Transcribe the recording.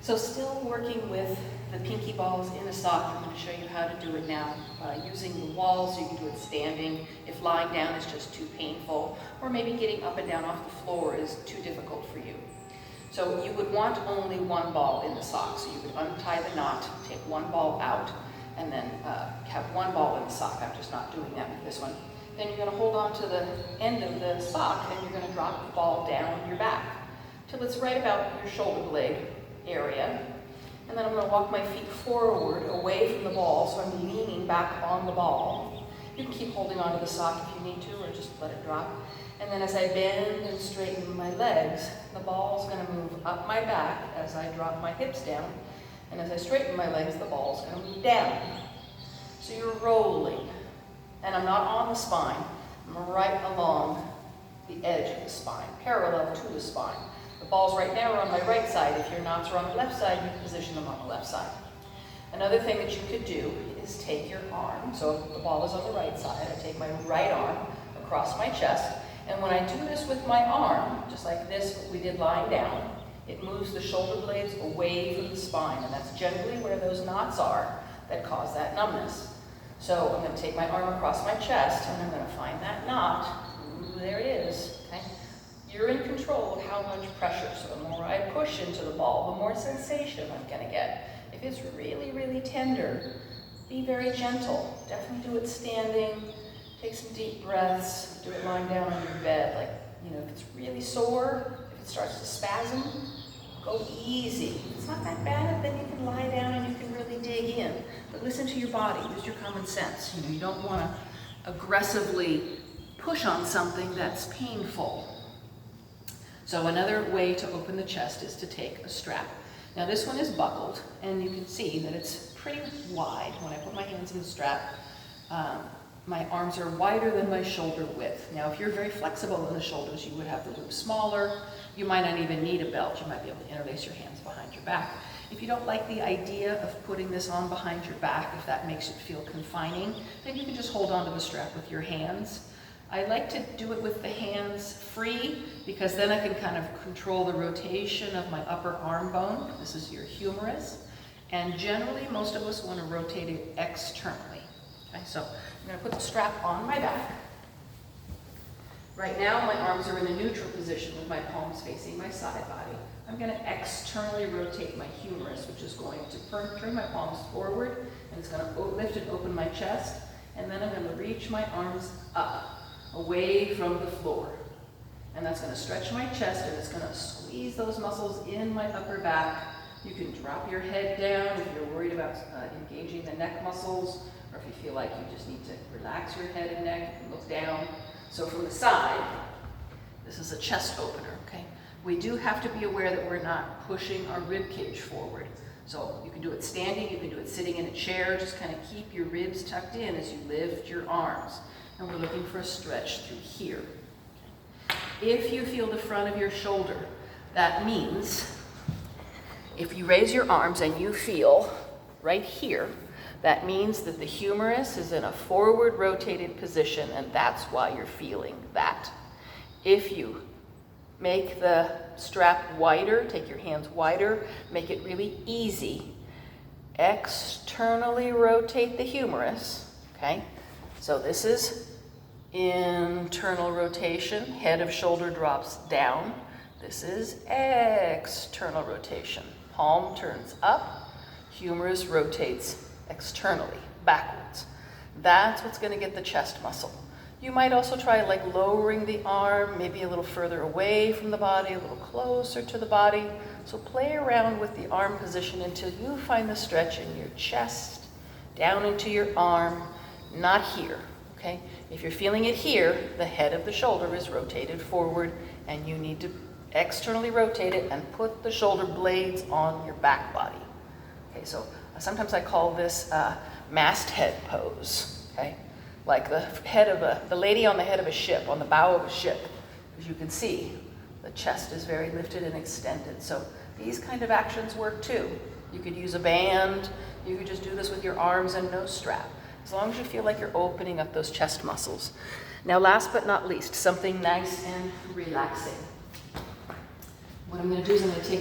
So still working with the pinky balls in a sock. I'm going to show you how to do it now using the wall, so you can do it standing if lying down is just too painful, or maybe getting up and down off the floor is too difficult for you. So you would want only one ball in the sock. So you would untie the knot, take one ball out, and then have one ball in the sock. I'm just not doing that with this one. Then you're going to hold on to the end of the sock, and you're going to drop the ball down your back till it's right about your shoulder blade area. And then I'm going to walk my feet forward away from the ball, so I'm leaning back on the ball. You can keep holding onto the sock if you need to, or just let it drop. And then as I bend and straighten my legs, the ball's going to move up my back as I drop my hips down. And as I straighten my legs, the ball's going to move down. So you're rolling. And I'm not on the spine. I'm right along the edge of the spine, parallel to the spine. The balls right now are on my right side. If your knots are on the left side, you position them on the left side. Another thing that you could do is take your arm. So if the ball is on the right side, I take my right arm across my chest. And when I do this with my arm, just like this, what we did lying down, it moves the shoulder blades away from the spine. And that's generally where those knots are that cause that numbness. So I'm going to take my arm across my chest, and I'm going to find that knot. Ooh, there it is. Okay? You're in control of how much pressure. So the more I push into the ball, the more sensation I'm going to get. If it's really, really tender, be very gentle. Definitely do it standing. Take some deep breaths. Do it lying down on your bed. Like, if it's really sore, if it starts to spasm, go easy. If it's not that bad, then you can lie down and you can really dig in. But listen to your body. Use your common sense. You don't want to aggressively push on something that's painful. So another way to open the chest is to take a strap. Now this one is buckled, and you can see that it's pretty wide. When I put my hands in the strap, my arms are wider than my shoulder width. Now if you're very flexible in the shoulders, you would have the loop smaller. You might not even need a belt. You might be able to interlace your hands behind your back. If you don't like the idea of putting this on behind your back, if that makes it feel confining, then you can just hold onto the strap with your hands. I like to do it with the hands free, because then I can kind of control the rotation of my upper arm bone. This is your humerus. And generally, most of us want to rotate it externally. Okay, so I'm going to put the strap on my back. Right now, my arms are in a neutral position with my palms facing my side body. I'm going to externally rotate my humerus, which is going to turn my palms forward, and it's going to lift and open my chest. And then I'm going to reach my arms up, away from the floor. And that's going to stretch my chest, and it's going to squeeze those muscles in my upper back. You can drop your head down if you're worried about engaging the neck muscles, or if you feel like you just need to relax your head and neck, you can look down. So from the side, this is a chest opener, okay? We do have to be aware that we're not pushing our rib cage forward. So you can do it standing, you can do it sitting in a chair, just kind of keep your ribs tucked in as you lift your arms. And we're looking for a stretch through here. If you feel the front of your shoulder, that means if you raise your arms and you feel right here, that means that the humerus is in a forward rotated position, and that's why you're feeling that. If you make the strap wider, take your hands wider, make it really easy. Externally rotate the humerus, okay? So this is internal rotation, head of shoulder drops down. This is external rotation. Palm turns up, humerus rotates externally, backwards. That's what's going to get the chest muscle. You might also try like lowering the arm, maybe a little further away from the body, a little closer to the body. So play around with the arm position until you find the stretch in your chest, down into your arm, not here, okay? If you're feeling it here, the head of the shoulder is rotated forward, and you need to externally rotate it and put the shoulder blades on your back body. Okay, so sometimes I call this masthead pose, okay? Like the lady on the head of a ship, on the bow of a ship. As you can see, the chest is very lifted and extended. So these kind of actions work too. You could use a band. You could just do this with your arms and no strap, as long as you feel like you're opening up those chest muscles. Now, last but not least, something nice and relaxing. What I'm going to do is I'm going to take